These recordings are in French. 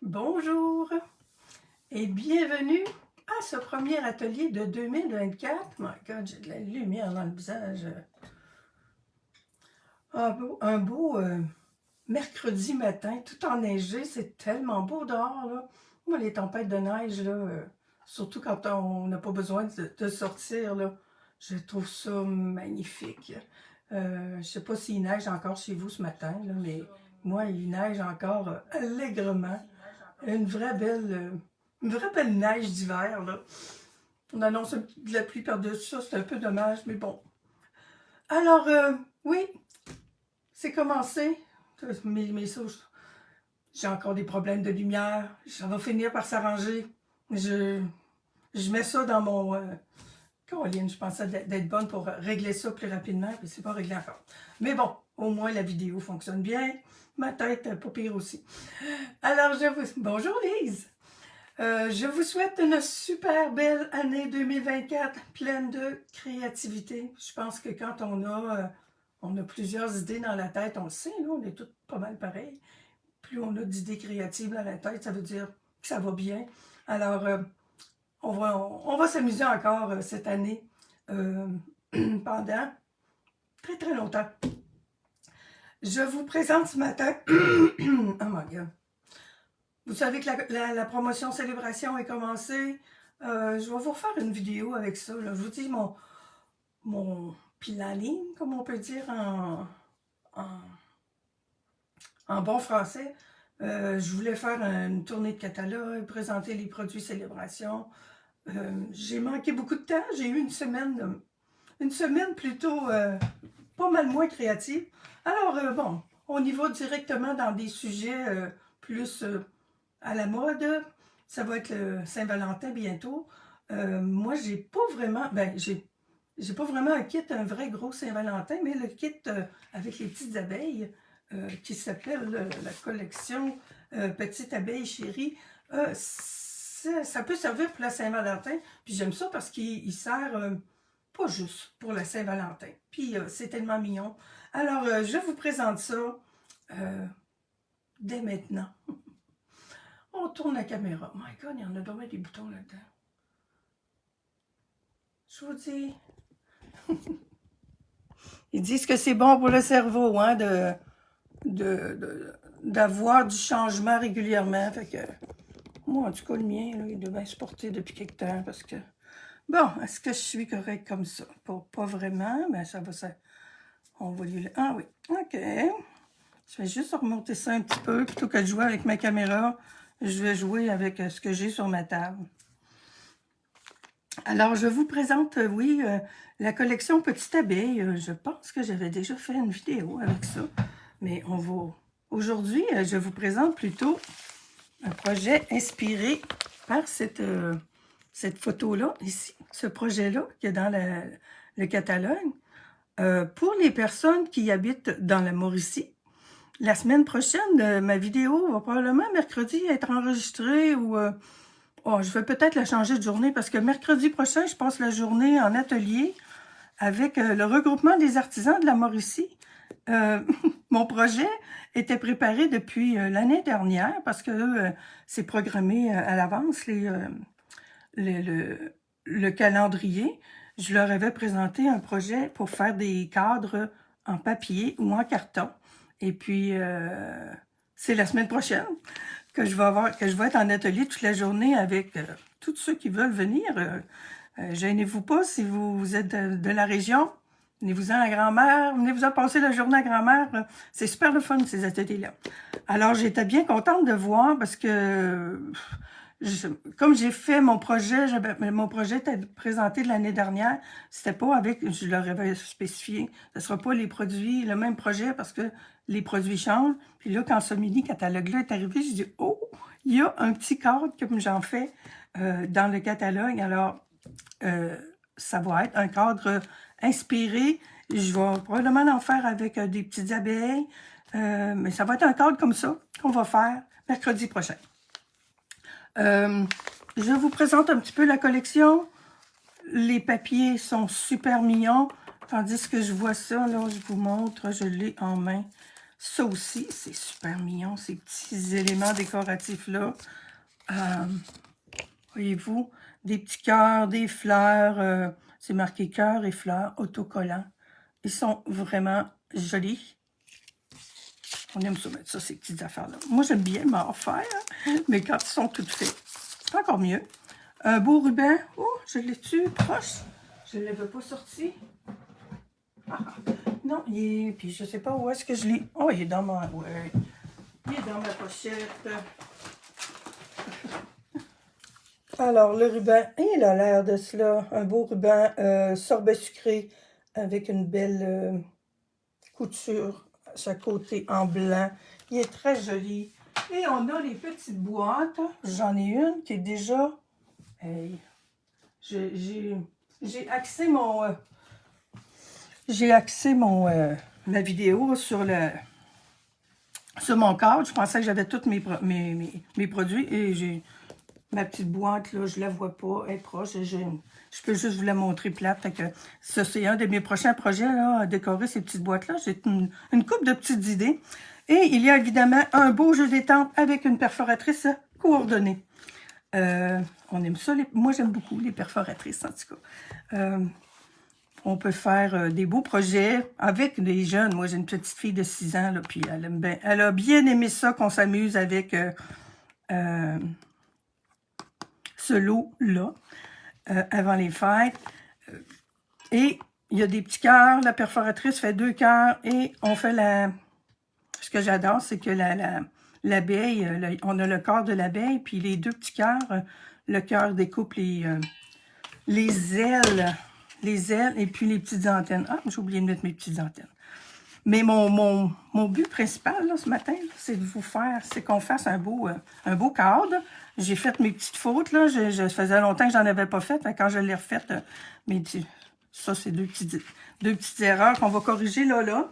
Bonjour et bienvenue à ce premier atelier de 2024. My God, j'ai de la lumière dans le visage. Un beau mercredi matin, tout enneigé. C'est tellement beau dehors, là. Moi, les tempêtes de neige, là, surtout quand on n'a pas besoin de sortir, là, je trouve ça magnifique. Je sais pas s'il neige encore chez vous ce matin, là, mais moi, il neige encore allègrement. Une vraie belle neige d'hiver, là. On annonce de la pluie par-dessus ça, c'est un peu dommage, mais bon. Alors, oui, c'est commencé. Mes sources, j'ai encore des problèmes de lumière. Ça va finir par s'arranger. Je mets ça dans mon... Caroline, je pensais d'être bonne pour régler ça plus rapidement, puis c'est pas réglé encore. Mais bon, au moins la vidéo fonctionne bien. Ma tête, pas pire aussi. Alors, bonjour Lise! Je vous souhaite une super belle année 2024, pleine de créativité. Je pense que quand on a plusieurs idées dans la tête, on le sait, là, on est tous pas mal pareils. Plus on a d'idées créatives dans la tête, ça veut dire que ça va bien. Alors, on va s'amuser encore cette année pendant très très longtemps. Je vous présente ce matin... oh my God! Vous savez que la promotion célébration est commencée. Je vais vous refaire une vidéo avec ça. Là. Je vous dis mon planning, comme on peut dire en bon français. Je voulais faire une tournée de catalogue, présenter les produits célébration. J'ai manqué beaucoup de temps. J'ai eu une semaine plutôt pas mal moins créative. Alors, bon, on y va directement dans des sujets plus... à la mode. Ça va être le Saint-Valentin bientôt. Moi, j'ai pas vraiment... j'ai pas vraiment un vrai gros Saint-Valentin, mais le kit avec les petites abeilles qui s'appelle la collection Petite abeille chérie, ça peut servir pour la Saint-Valentin. Puis j'aime ça parce qu'il sert pas juste pour la Saint-Valentin. Puis c'est tellement mignon. Alors, je vous présente ça dès maintenant. On tourne la caméra. My God, il y en a dommage des boutons là-dedans. Je vous dis. Ils disent que c'est bon pour le cerveau, hein, d'avoir du changement régulièrement. Fait que, moi, en tout cas, le mien, là, il devait se porter depuis quelque temps parce que... Bon, est-ce que je suis correcte comme ça? Pas vraiment, mais ça va... On va lui... Ah oui, OK. Je vais juste remonter ça un petit peu. Plutôt que de jouer avec ma caméra, je vais jouer avec ce que j'ai sur ma table. Alors, je vous présente, oui, la collection Petite Abeille. Je pense que j'avais déjà fait une vidéo avec ça. Mais on va... Aujourd'hui, je vous présente plutôt un projet inspiré par cette photo-là, ici. Ce projet-là, qui est dans le catalogue. Pour les personnes qui habitent dans la Mauricie, la semaine prochaine, ma vidéo va probablement mercredi être enregistrée ou... oh, je vais peut-être la changer de journée parce que mercredi prochain, je passe la journée en atelier avec le regroupement des artisans de la Mauricie. Mon projet était préparé depuis l'année dernière parce que c'est programmé à l'avance, le calendrier. Je leur avais présenté un projet pour faire des cadres en papier ou en carton. Et puis, c'est la semaine prochaine que je vais être en atelier toute la journée avec tous ceux qui veulent venir. Gênez-vous pas si vous êtes de la région. Venez-vous-en à grand-mère, venez-vous-en passer la journée à grand-mère. C'est super le fun, ces ateliers-là. Alors, j'étais bien contente de voir parce que, comme j'ai fait mon projet était présenté de l'année dernière, c'était pas avec, je leur avais spécifié, ce sera pas les produits, le même projet parce que les produits changent. Puis là, quand ce mini-catalogue-là est arrivé, je dis, oh, il y a un petit cadre comme j'en fais dans le catalogue. Alors, ça va être un cadre inspiré. Je vais probablement en faire avec des petites abeilles, mais ça va être un cadre comme ça qu'on va faire mercredi prochain. Je vous présente un petit peu la collection. Les papiers sont super mignons, tandis que je vois ça, là, je vous montre, je l'ai en main. Ça aussi, c'est super mignon, ces petits éléments décoratifs-là. Voyez-vous, des petits cœurs, des fleurs. C'est marqué cœur et fleurs autocollants. Ils sont vraiment jolis. On aime ça mettre ça, ces petites affaires-là. Moi, j'aime bien m'en faire, mais quand ils sont toutes faits, c'est encore mieux. Un beau ruban. Oh, je l'ai-tu proche? Je ne l'avais pas sorti. Ah, non, il est... Puis je ne sais pas où est-ce que je l'ai... Oh, il est dans ma... Ouais. Il est dans ma pochette. Alors, le ruban, il a l'air de cela. Un beau ruban sorbet sucré avec une belle couture à chaque côté en blanc. Il est très joli. Et on a les petites boîtes. J'en ai une qui est déjà... Hey, j'ai axé mon... ma vidéo sur mon cadre. Je pensais que j'avais tous mes produits et j'ai ma petite boîte, là, je la vois pas, elle est proche. Je peux juste vous la montrer plate. Fait que ça, c'est un de mes prochains projets, là, à décorer ces petites boîtes-là. J'ai une couple de petites idées. Et il y a évidemment un beau jeu d'étampes avec une perforatrice coordonnée. On aime ça. Moi, j'aime beaucoup les perforatrices, en tout cas. On peut faire des beaux projets avec des jeunes. Moi, j'ai une petite fille de 6 ans, là, puis elle a bien aimé ça, qu'on s'amuse avec ce lot-là avant les fêtes. Et il y a des petits cœurs. La perforatrice fait 2 cœurs et on fait la... Ce que j'adore, c'est que l'abeille, on a le corps de l'abeille, puis les 2 petits cœurs, le cœur découpe les ailes, et puis les petites antennes. Ah, j'ai oublié de mettre mes petites antennes. Mais mon but principal, là, ce matin, c'est de vous faire, c'est qu'on fasse un beau cadre. J'ai fait mes petites fautes, là. Ça faisait longtemps que j'en avais pas fait. Quand je l'ai refaite, ça, c'est deux petites erreurs qu'on va corriger, là.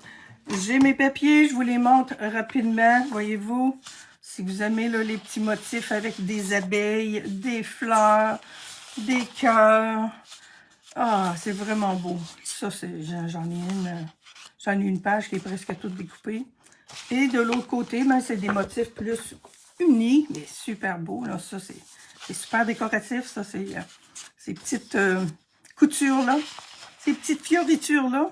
J'ai mes papiers, je vous les montre rapidement, voyez-vous. Si vous aimez, là, les petits motifs avec des abeilles, des fleurs, des cœurs. Ah, c'est vraiment beau. Ça, j'en ai une page qui est presque toute découpée. Et de l'autre côté, ben, c'est des motifs plus unis, mais super beaux. Là. Ça, c'est super décoratif. Ça, c'est ces petites coutures-là, ces petites fioritures-là,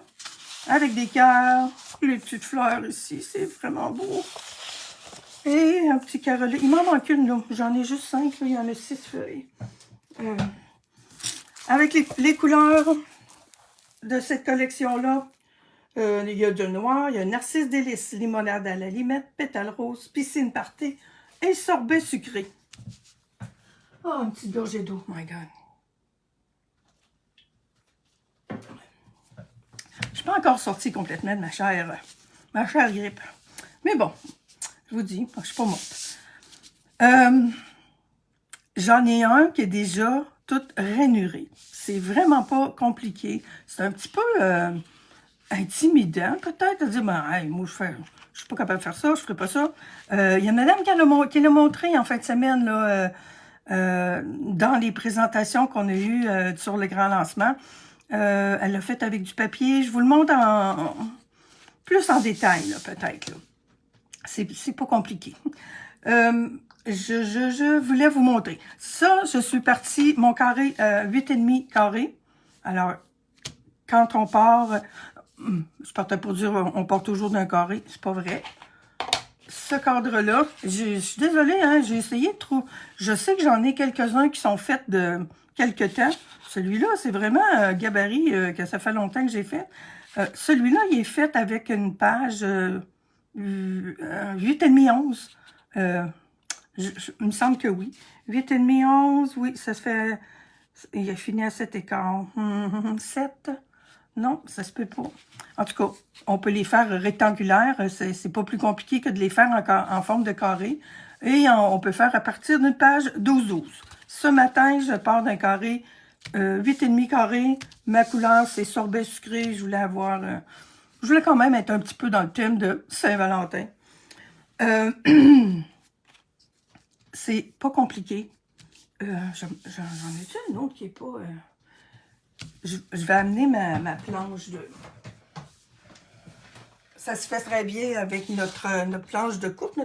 avec des cœurs, les petites fleurs ici. C'est vraiment beau. Et un petit carolet. Il m'en manque une, là. J'en ai juste 5. Là. Il y en a 6 feuilles. Avec les couleurs de cette collection-là, il y a du noir, il y a narcisse délice, limonade à la limette, pétale rose, piscine party et sorbet sucré. Oh, une petite gorgée d'eau, my God. Je suis pas encore sortie complètement de ma chère grippe. Mais bon, je vous dis, je suis pas morte. J'en ai un qui est déjà tout rainuré. C'est vraiment pas compliqué. C'est un petit peu intimidant, peut-être, de dire, ben, hey, moi, je suis pas capable de faire ça, je ferai pas ça. Il y a une madame qui l'a montré en fin de semaine, là, dans les présentations qu'on a eues sur le grand lancement. Elle l'a fait avec du papier. Je vous le montre plus en détail, peut-être. C'est pas compliqué. Je voulais vous montrer. Ça, je suis partie, mon carré, 8,5 carré. Alors, quand on part, je partais pour dire, on part toujours d'un carré. C'est pas vrai. Ce cadre-là, je suis désolée, hein, j'ai essayé de trouver. Je sais que j'en ai quelques-uns qui sont faits de quelques temps. Celui-là, c'est vraiment gabarit que ça fait longtemps que j'ai fait. Celui-là, il est fait avec une page 8,5-11. Il me semble que oui. 8,5, 11, oui, ça se fait... Il a fini à 7 écarts. 7? Non, ça se peut pas. En tout cas, on peut les faire rectangulaires. C'est pas plus compliqué que de les faire en forme de carré. Et on peut faire à partir d'une page 12-12. Ce matin, je pars d'un carré 8,5 carré. Ma couleur, c'est sorbet sucré. Je voulais quand même être un petit peu dans le thème de Saint-Valentin. C'est pas compliqué. J'en ai-tu une autre qui est pas... Je vais amener ma planche de... ça se fait très bien avec notre planche de coupe,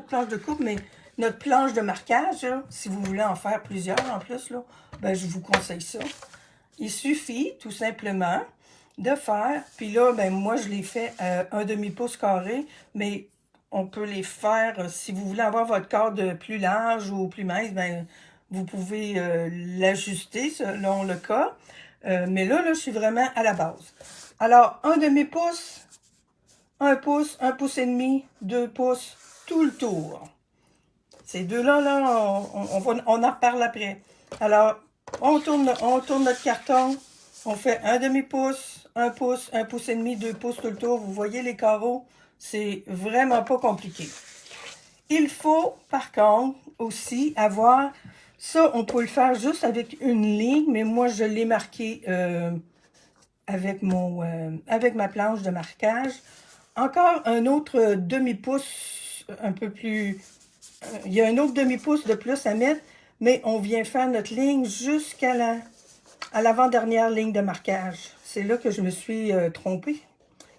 mais notre planche de marquage, là, si vous voulez en faire plusieurs en plus, là, ben, je vous conseille ça. Il suffit tout simplement de faire, puis là, ben, moi je l'ai fait un demi-pouce carré, mais on peut les faire, si vous voulez avoir votre corde plus large ou plus mince, ben, vous pouvez l'ajuster selon le cas. Mais là, je suis vraiment à la base. Alors, un demi-pouce, 1 pouce et demi, 2 pouces, tout le tour. Ces deux-là, on en reparle après. Alors, on tourne notre carton, on fait un demi-pouce, 1 pouce, 1 pouce et demi, 2 pouces tout le tour. Vous voyez les carreaux, c'est vraiment pas compliqué. Il faut, par contre, aussi avoir, ça, on peut le faire juste avec une ligne, mais moi, je l'ai marqué avec ma planche de marquage. Encore un autre demi-pouce, un peu plus... il y a un autre demi-pouce de plus à mettre, mais on vient faire notre ligne jusqu'à l'avant-dernière ligne de marquage. C'est là que je me suis trompée,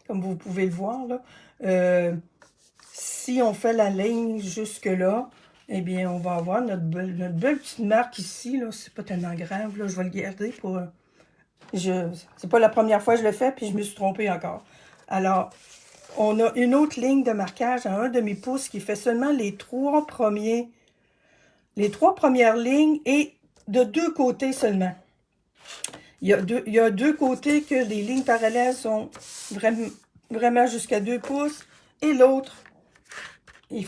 comme vous pouvez le voir, là. Si on fait la ligne jusque-là, eh bien, on va avoir notre belle petite marque ici, là. C'est pas tellement grave, là. Je vais le garder pour... c'est pas la première fois que je le fais, puis je me suis trompée encore. Alors, on a une autre ligne de marquage à un demi-pouce qui fait seulement les trois premières lignes et de deux côtés seulement. Il y a deux côtés que les lignes parallèles sont vraiment jusqu'à 2 pouces et l'autre, il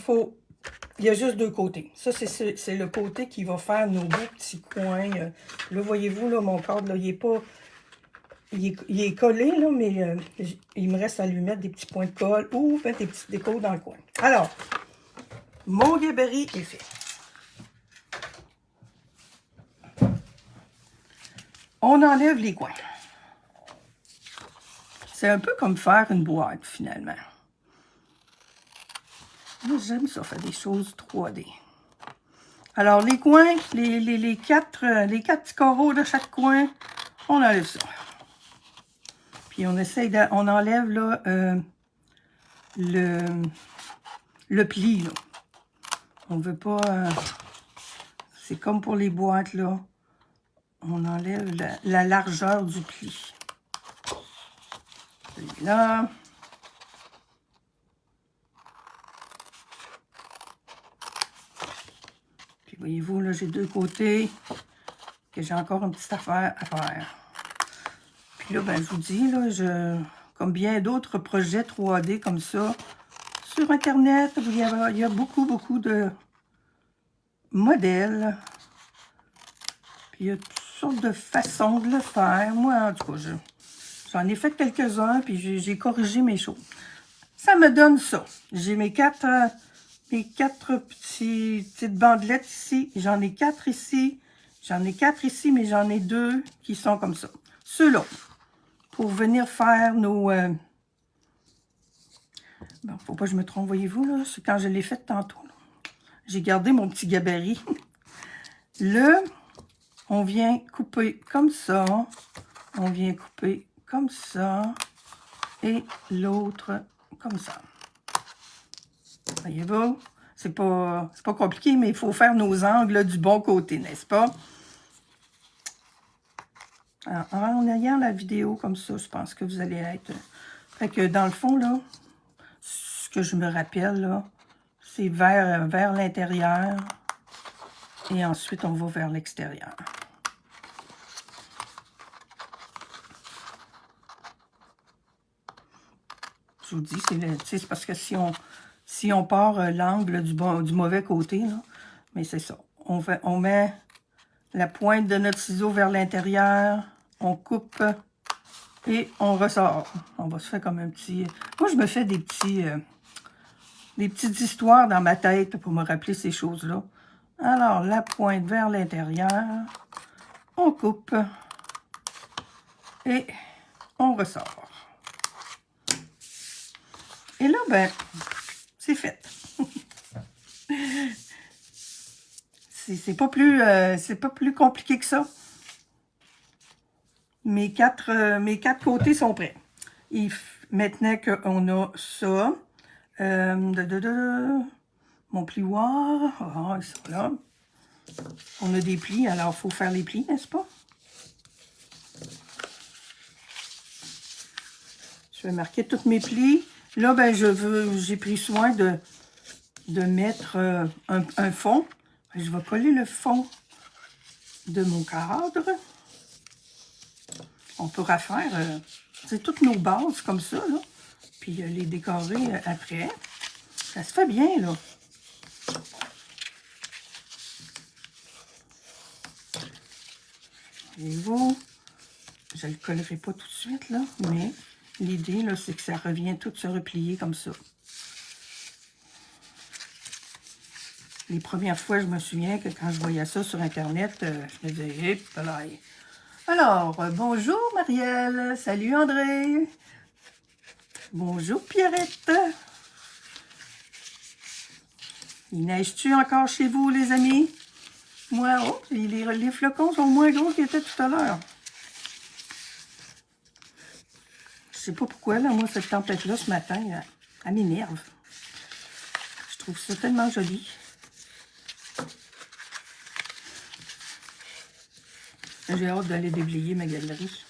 y a juste deux côtés. Ça, c'est le côté qui va faire nos beaux petits coins. Là, voyez-vous, là, mon cadre, là, il est pas... Il est collé, là, mais il me reste à lui mettre des petits points de colle ou mettre des petites décos dans le coin. Alors, mon gabarit est fait. On enlève les coins. C'est un peu comme faire une boîte, finalement. Moi, j'aime ça, faire des choses 3D. Alors, les coins, les quatre petits carreaux de chaque coin, on enlève ça. Puis, on enlève, là, le pli, là. On veut pas... c'est comme pour les boîtes, là. On enlève la largeur du pli. Celui-là. Puis voyez-vous, là, j'ai deux côtés que j'ai encore une petite affaire à faire. Puis là, ben, je vous dis, là, comme bien d'autres projets 3D comme ça, sur Internet, il y a beaucoup de modèles. Puis il y a toutes sortes de façons de le faire. Moi, en tout cas, j'en ai fait quelques-uns, puis j'ai corrigé mes choses. Ça me donne ça. J'ai mes quatre petites bandelettes ici. J'en ai 4 ici. J'en ai 4 ici, mais j'en ai 2 qui sont comme ça. Ceux-là, pour venir faire nos... Bon, faut pas que je me trompe, voyez-vous, là. C'est quand je l'ai fait tantôt. J'ai gardé mon petit gabarit. Là, on vient couper comme ça. On vient couper comme ça. Et l'autre comme ça. Voyez-vous? C'est pas compliqué, mais il faut faire nos angles du bon côté, n'est-ce pas? Alors, en ayant la vidéo comme ça, je pense que vous allez être... Fait que dans le fond, là, ce que je me rappelle, là, c'est vers l'intérieur. Et ensuite, on va vers l'extérieur. Je vous dis, c'est parce que si on part l'angle du mauvais côté, là, mais c'est ça. On met la pointe de notre ciseau vers l'intérieur, on coupe et on ressort. On va se faire comme un petit... Moi, je me fais des petites histoires dans ma tête pour me rappeler ces choses-là. Alors, la pointe vers l'intérieur, on coupe et on ressort. Et là, ben, c'est fait. C'est pas plus compliqué que ça. Mes quatre côtés sont prêts. maintenant qu'on a ça, mon plioir, ah, ils sont là. On a des plis, alors il faut faire les plis, n'est-ce pas? Je vais marquer tous mes plis. Là, ben, j'ai pris soin de mettre un fond. Je vais coller le fond de mon cadre. On pourra faire toutes nos bases comme ça, là. Puis les décorer après. Ça se fait bien, là. Et vous, je ne le collerai pas tout de suite, là, mais l'idée, là, c'est que ça revient tout se replier comme ça. Les premières fois, je me souviens que quand je voyais ça sur Internet, je me disais, hip, là. Alors, bonjour Marielle, salut André, bonjour Pierrette. Il neige-tu encore chez vous, les amis? Moi, oh, les flocons sont moins gros qu'ils étaient tout à l'heure. Je sais pas pourquoi, là, moi, cette tempête-là, ce matin, elle m'énerve. Je trouve ça tellement joli. J'ai hâte d'aller déblayer ma galerie.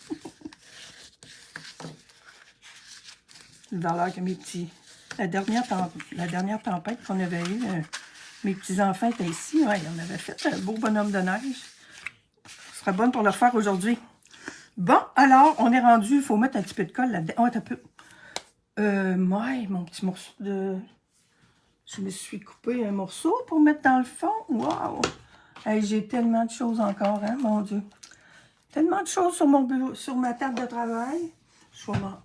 Dans que mes petits... La dernière tempête qu'on avait eue, mes petits-enfants étaient ici. Ouais, on avait fait un beau bonhomme de neige. Ce serait bon pour le faire aujourd'hui. Bon, alors, on est rendu. Il faut mettre un petit peu de colle là-dedans. Oh, un peu. Ouais, mon petit morceau de... Je me suis coupé un morceau pour mettre dans le fond. Wow! Hey, j'ai tellement de choses encore, hein, mon Dieu. Tellement de choses sur mon bureau, sur ma table de travail. Je vais m'en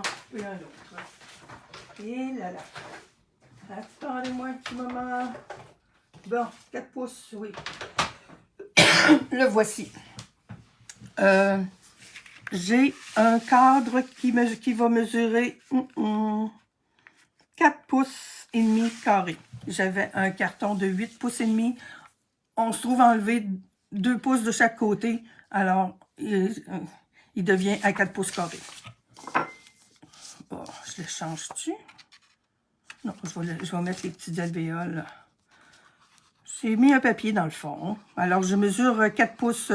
couper un autre. Et là là. Attendez-moi un petit moment. Bon, 4 pouces, oui. Le voici. J'ai un cadre qui va mesurer 4 pouces et demi carré. J'avais un carton de 8 pouces et demi. On se trouve enlever 2 pouces de chaque côté. Alors, il devient à 4 pouces carrés. Bon, je le change-tu? Non, je vais mettre les petites alvéoles. J'ai mis un papier dans le fond. Alors, je mesure 4 pouces.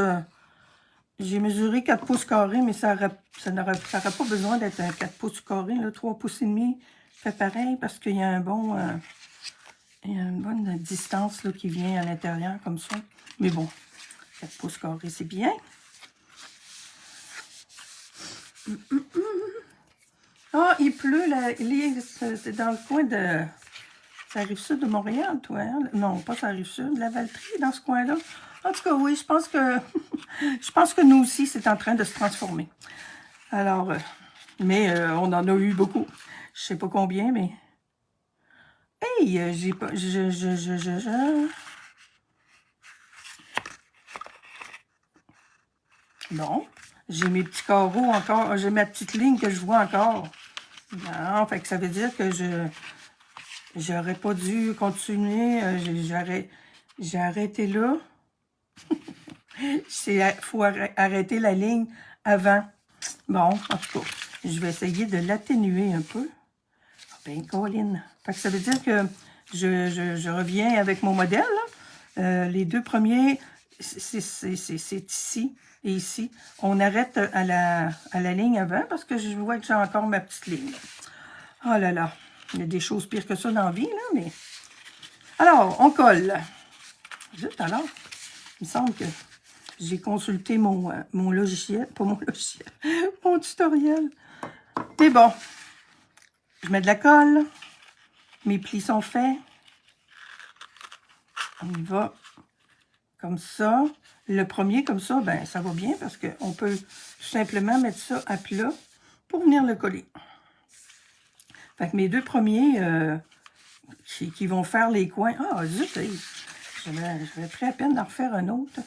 J'ai mesuré 4 pouces carrés, mais ça n'aurait pas besoin d'être un 4 pouces carré. Là, 3 pouces et demi fait pareil parce qu'il y a il y a une bonne distance là, qui vient à l'intérieur comme ça. Mais bon, 4 pouces carrés, c'est bien. Ah, il pleut, là. C'est dans le coin de... Ça arrive sud de Montréal, toi, hein? Non, pas ça arrive sud, la Valtrie, dans ce coin-là. En tout cas, oui, je pense que... je pense que nous aussi, c'est en train de se transformer. Alors, mais on en a eu beaucoup. Je sais pas combien, mais... Hey, j'ai pas... Bon, j'ai mes petits carreaux encore. J'ai ma petite ligne que je vois encore. Non, fait que ça veut dire que j'aurais pas dû continuer. J'ai arrêté là. Il faut arrêter la ligne avant. Bon, en tout cas, je vais essayer de l'atténuer un peu. Ben, Colin. Fait que ça veut dire que je reviens avec mon modèle. Les deux premiers, c'est ici et ici. On arrête à la ligne avant parce que je vois que j'ai encore ma petite ligne. Oh là là, il y a des choses pires que ça dans la vie, là, mais... Alors, on colle. Juste alors, il me semble que j'ai consulté mon logiciel, pas mon logiciel, mon tutoriel. Mais bon, je mets de la colle. Mes plis sont faits. On y va comme ça. Le premier, comme ça, ben ça va bien parce qu'on peut tout simplement mettre ça à plat pour venir le coller. Fait que mes deux premiers qui vont faire les coins... Ah, zut! J'avais pris à peine d'en refaire un autre.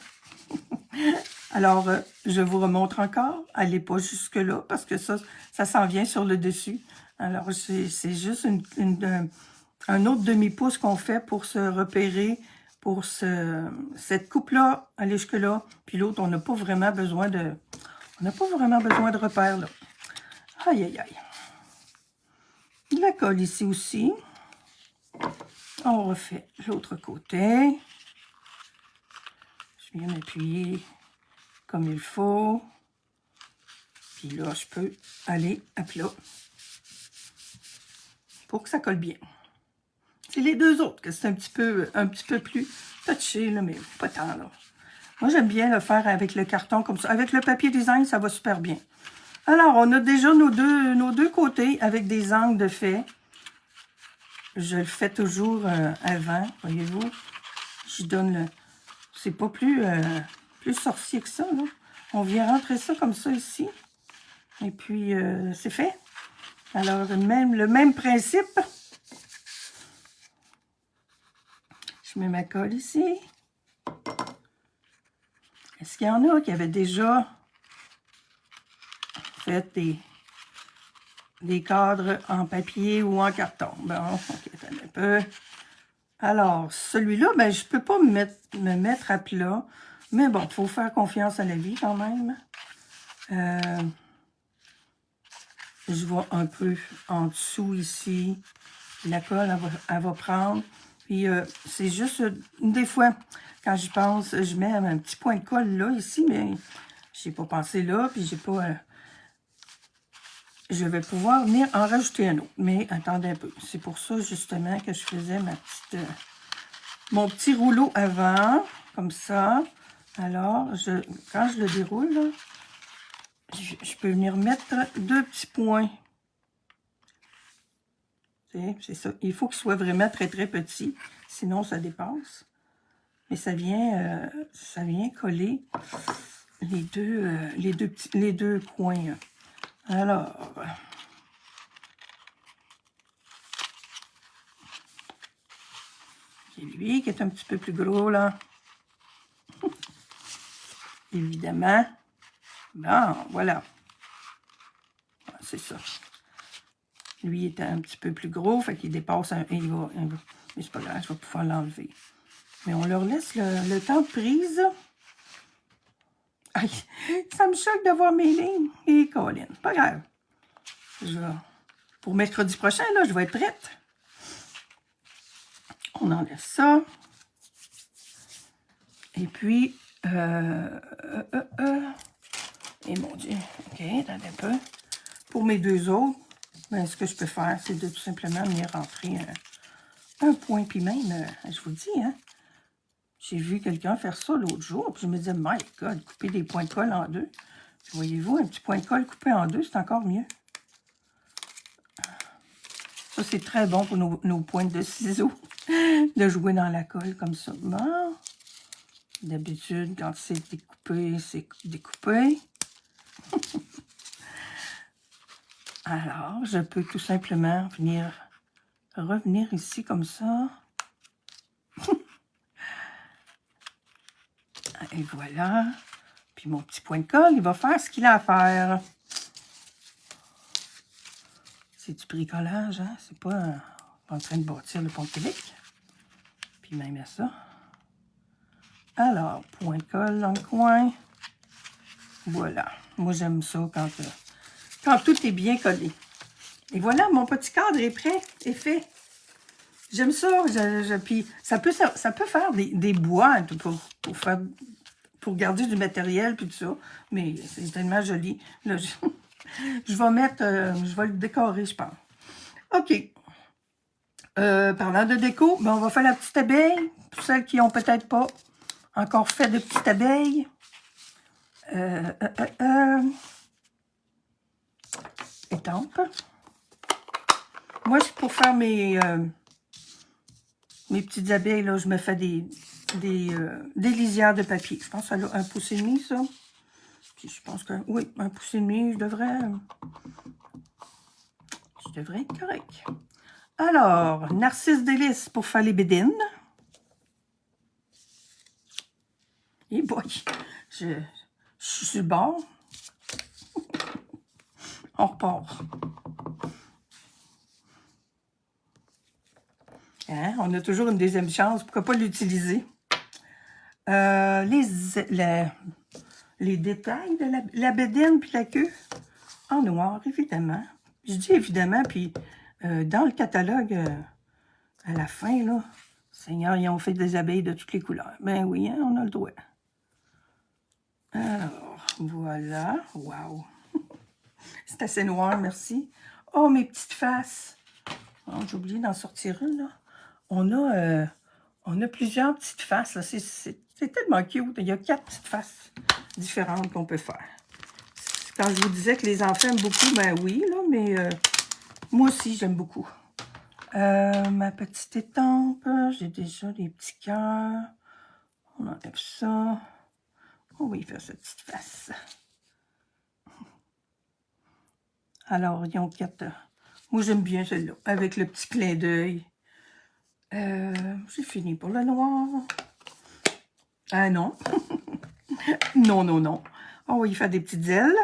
Alors, je vous remontre encore. Allez pas jusque-là parce que ça s'en vient sur le dessus. Alors, c'est juste un autre demi-pouce qu'on fait pour se repérer pour cette coupe-là, aller jusque-là. Puis l'autre, on n'a pas vraiment besoin de... On n'a pas vraiment besoin de repères, là. Aïe, aïe, aïe. de la colle ici aussi. On refait l'autre côté. Je viens m'appuyer comme il faut. Puis là, je peux aller à plat pour que ça colle bien. C'est les deux autres que c'est un petit peu plus touché, là, mais pas tant, là. Moi, j'aime bien le faire avec le carton comme ça. Avec le papier design, ça va super bien. Alors, on a déjà nos deux côtés avec des angles de fait. Je le fais toujours avant, voyez-vous. Je donne le... C'est pas plus sorcier que ça, là. On vient rentrer ça comme ça ici. Et puis, c'est fait. Alors, le même principe. Je mets ma colle ici. Est-ce qu'il y en a qui avaient déjà fait des cadres en papier ou en carton? Bon, ok, attends un peu. Alors, celui-là, ben, je peux pas me mettre à plat. Mais bon, il faut faire confiance à la vie quand même. Je vois un peu en dessous ici. La colle, elle va prendre. Puis, c'est juste, des fois, quand j'y pense, je mets un petit point de colle là, ici, mais j'ai pas pensé là, puis j'ai pas... je vais pouvoir venir en rajouter un autre. Mais attendez un peu. C'est pour ça, justement, que je faisais mon petit rouleau avant, comme ça. Alors, quand je le déroule, là, je peux venir mettre 2 petits points. C'est ça. Il faut qu'il soit vraiment très, très petit. Sinon, ça dépasse. Mais ça vient coller les deux coins. Alors, c'est lui qui est un petit peu plus gros, là. Évidemment. Bon, voilà. C'est ça. Lui est un petit peu plus gros, fait qu'il dépasse un... Mais c'est pas grave, je vais pouvoir l'enlever. Mais on leur laisse le temps de prise. Aïe, ça me choque de voir mes lignes. Et Colin, pas grave. Pour mercredi prochain, là, je vais être prête. On enlève ça. Et puis, et mon Dieu, ok, attendez un peu. Pour mes deux autres, ben, ce que je peux faire, c'est de tout simplement venir rentrer un point. Puis même, je vous dis, hein, j'ai vu quelqu'un faire ça l'autre jour, puis je me disais, my God, couper des points de colle en deux. Puis voyez-vous, un petit point de colle coupé en deux, c'est encore mieux. Ça, c'est très bon pour nos pointes de ciseaux, de jouer dans la colle comme ça. Bon, d'habitude, quand c'est découpé, c'est découpé. Alors, je peux tout simplement revenir ici comme ça. Et voilà. Puis mon petit point de colle, il va faire ce qu'il a à faire. C'est du bricolage, hein? C'est pas en train de bâtir le pont de Québec. Puis même à ça. Alors, point de colle dans le coin. Voilà. Moi, j'aime ça quand tout est bien collé. Et voilà, mon petit cadre est prêt, est fait. J'aime ça. Puis ça peut faire des boîtes pour garder du matériel puis tout ça. Mais c'est tellement joli. Là, je vais le décorer, je pense. OK. Parlant de déco, ben on va faire la petite abeille. Pour celles qui n'ont peut-être pas encore fait de petite abeille. Étampe. Moi, pour faire mes petites abeilles, là, je me fais des lisières de papier. Je pense que ça a 1,5 pouce, ça. Puis je pense que, oui, 1,5 pouce, je devrais être correct. Alors, Narcisse Délice pour faire les bédines. Et boy, je suis sur le bord. On repart. Hein? On a toujours une deuxième chance. Pourquoi pas l'utiliser? Les détails de la bédaine puis la queue en noir, évidemment. Je dis évidemment, puis Dans le catalogue, à la fin, là, Seigneur, ils ont fait des abeilles de toutes les couleurs. Ben oui, hein, on a le droit. Alors, voilà. Wow! C'est assez noir, merci. Oh, mes petites faces! Oh, j'ai oublié d'en sortir une, là. On a plusieurs petites faces, là. C'est tellement cute. Il y a 4 petites faces différentes qu'on peut faire. Quand je vous disais que les enfants aiment beaucoup, ben oui, là, mais moi aussi, j'aime beaucoup. Ma petite étampe, j'ai déjà des petits cœurs. On enlève ça. On va y faire cette petite face. Alors, ils ont 4. Moi, j'aime bien celle-là, avec le petit clin d'œil. J'ai fini pour le noir. Ah non. Non, non, non. On va y faire des petites ailes.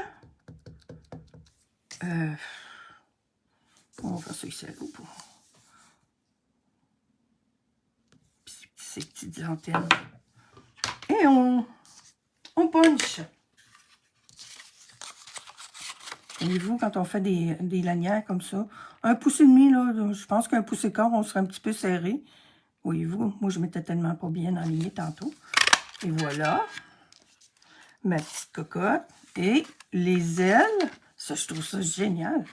On va faire ça ici à l'eau. Ces petites antennes. Et on punch. Voyez-vous, quand on fait des lanières comme ça, 1,5 pouce, là, je pense qu'un pouce et quart, on serait un petit peu serré. Voyez-vous, moi, je m'étais tellement pas bien alignée tantôt. Et voilà. Ma petite cocotte. Et les ailes, ça, je trouve ça génial.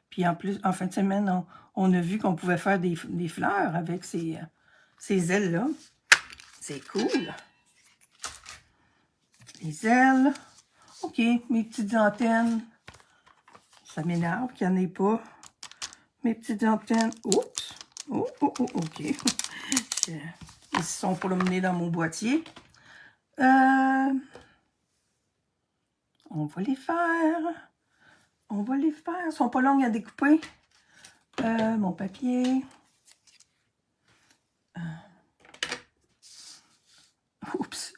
Puis en plus, en fin de semaine, on a vu qu'on pouvait faire des fleurs avec ces ailes-là. C'est cool. Les ailes. OK, mes petites antennes. Ça m'énerve qu'il n'y en ait pas. Mes petites antennes. Oups. Oh, oh, oh, OK. Ils se sont promenés dans mon boîtier. On va les faire. On va les faire. Ils sont pas longues à découper. Mon papier. Oups.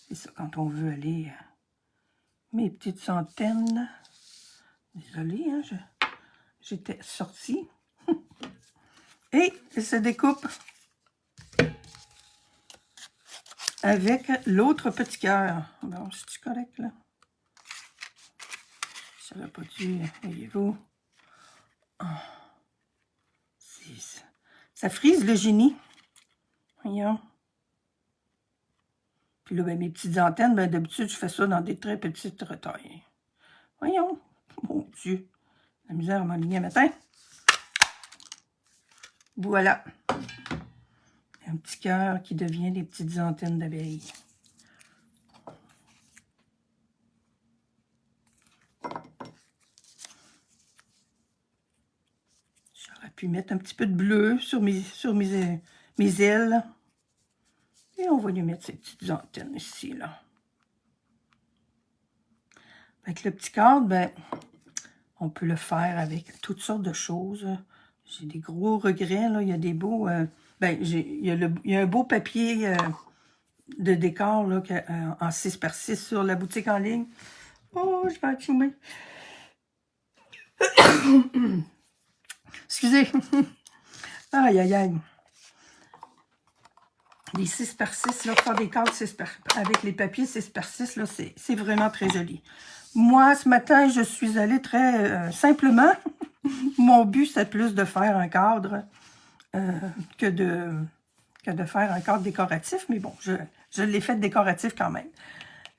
C'est ça quand on veut aller. Mes petites antennes. Désolée, hein, j'étais sortie. Et elle se découpe avec l'autre petit cœur. Bon, c'est-tu correct, là? Ça va pas dû, voyez-vous. Oh. Ça frise le génie. Voyons. Puis là, ben, mes petites antennes, ben, d'habitude, je fais ça dans des très petites retailles. Voyons. Mon Dieu. La misère à m'aligner matin. Voilà. Un petit cœur qui devient des petites antennes d'abeilles. J'aurais pu mettre un petit peu de bleu sur mes ailes. Et on va lui mettre ces petites antennes ici, là. Avec le petit cadre, ben, on peut le faire avec toutes sortes de choses. J'ai des gros regrets, là. Il y a des beaux... il y a un beau papier de décor, là, en 6x6 sur la boutique en ligne. Oh, je vais accoumer. Excusez. Aïe, aïe, aïe. Les 6x6, là, faire des cadres avec les papiers 6x6, là, c'est vraiment très joli. Moi, ce matin, je suis allée très simplement. Mon but, c'est plus de faire un cadre que de faire un cadre décoratif. Mais bon, je l'ai fait décoratif quand même.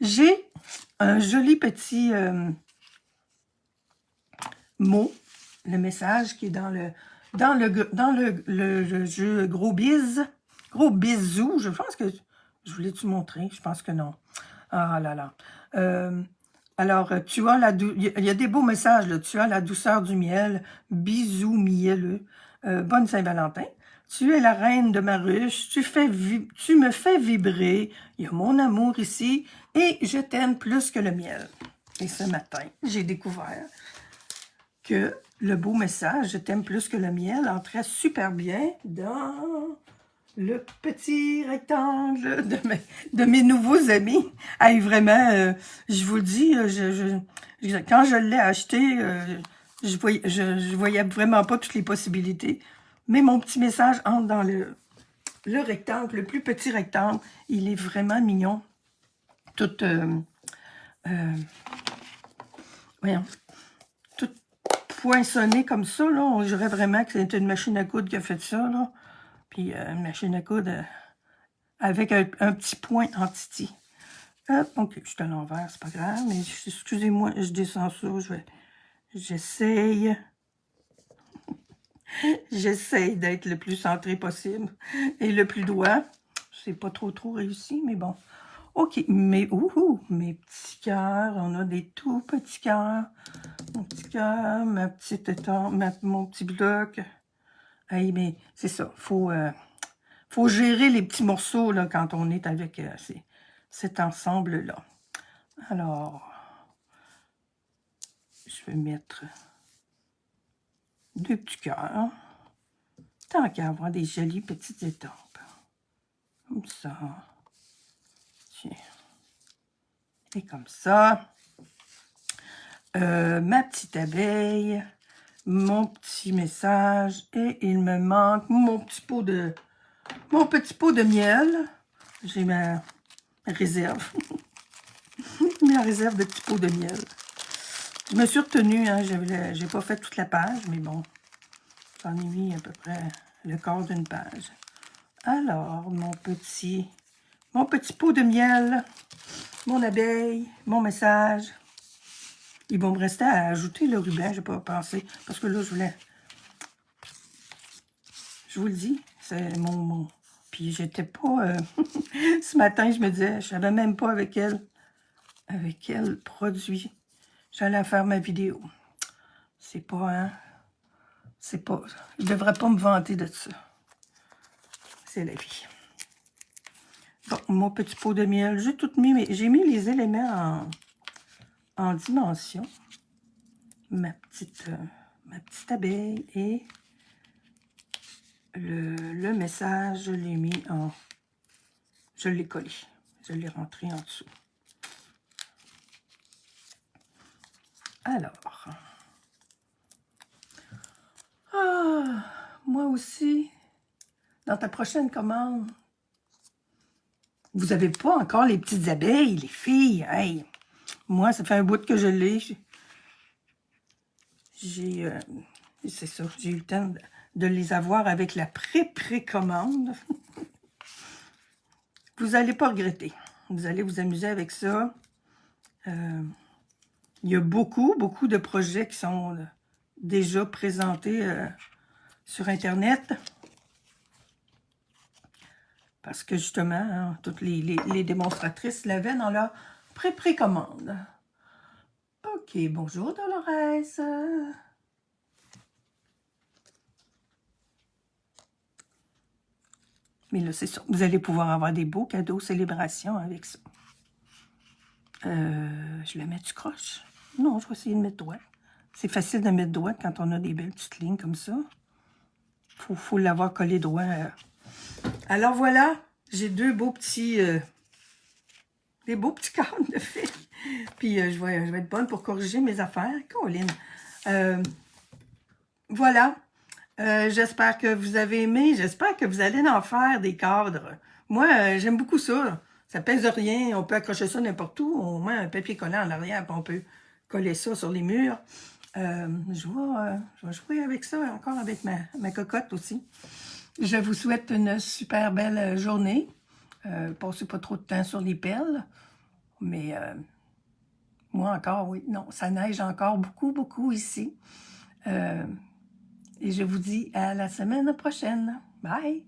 J'ai un joli petit mot, le message qui est dans le jeu Gros Biz. Gros bisous. Je pense que... Je voulais-tu montrer? Je pense que non. Ah là là. Alors, tu as il y a des beaux messages, là. Tu as la douceur du miel. Bisous mielleux. Bonne Saint-Valentin. Tu es la reine de ma ruche. Tu me fais vibrer. Il y a mon amour ici. Et je t'aime plus que le miel. Et ce matin, j'ai découvert que le beau message, je t'aime plus que le miel, entrait super bien dans le petit rectangle de mes nouveaux amis. Hey, vraiment, je vous le dis, quand je l'ai acheté, je voyais vraiment pas toutes les possibilités. Mais mon petit message entre dans le rectangle, le plus petit rectangle. Il est vraiment mignon. Tout, voyons, tout poinçonné comme ça, là. On dirait vraiment que c'était une machine à coudre qui a fait ça, là. Puis une machine à coudre avec un petit point en titi. Hop, ok, je suis à l'envers, c'est pas grave, mais excusez-moi, je descends ça, j'essaye. J'essaye d'être le plus centré possible et le plus droit. C'est pas trop réussi, mais bon. Ok, mes petits cœurs, on a des tout petits cœurs. Mon petit cœur, ma petite étampe, mon petit bloc. Hey, mais c'est ça, faut gérer les petits morceaux là, quand on est avec cet ensemble-là. Alors, je vais mettre 2 petits cœurs. Tant qu'à avoir des jolies petites étampes. Comme ça. Tiens. Et comme ça. Ma petite abeille. Mon petit message. Et il me manque mon petit pot de miel. J'ai ma réserve. Ma réserve de petits pots de miel. Je me suis retenue, hein, j'ai pas fait toute la page, mais bon, j'en ai mis à peu près le quart d'une page. Alors, mon petit pot de miel, mon abeille, mon message. Il va me rester à ajouter le ruban, j'ai pas pensé, parce que là, je vous le dis, c'est mon... Puis j'étais pas... ce matin, je me disais, je savais même pas avec quel produit j'allais faire ma vidéo. C'est pas, hein? C'est pas... Je devrais pas me vanter de ça. C'est la vie. Bon, mon petit pot de miel, j'ai tout mis, mais j'ai mis les éléments en dimension. Ma petite abeille et le message, je l'ai mis en... Je l'ai collé. Je l'ai rentré en dessous. Alors... Ah, moi aussi, dans ta prochaine commande, vous n'avez pas encore les petites abeilles, les filles. Hey, moi, ça fait un bout que je l'ai. C'est ça, j'ai eu le temps de les avoir avec la précommande. Vous n'allez pas regretter. Vous allez vous amuser avec ça. Il y a beaucoup de projets qui sont déjà présentés sur Internet. Parce que justement, hein, toutes les démonstratrices l'avaient dans leur précommande. Ok, bonjour Dolores. Mais là, c'est ça. Vous allez pouvoir avoir des beaux cadeaux célébration avec ça. Je le mets du croche? Non, je vais essayer de mettre droit. C'est facile de mettre droit quand on a des belles petites lignes comme ça. Faut l'avoir collé droit. Alors voilà, j'ai des beaux petits cadres de filles. Puis je vais être bonne pour corriger mes affaires. Colline. Voilà. J'espère que vous avez aimé. J'espère que vous allez en faire des cadres. Moi, j'aime beaucoup ça. Ça pèse rien. On peut accrocher ça n'importe où. On met un papier collant en arrière, puis on peut coller ça sur les murs. Je vais jouer avec ça, encore avec ma cocotte aussi. Je vous souhaite une super belle journée. Passez pas trop de temps sur les pelles. Mais moi encore, oui. Non, ça neige encore beaucoup ici. Et je vous dis à la semaine prochaine. Bye!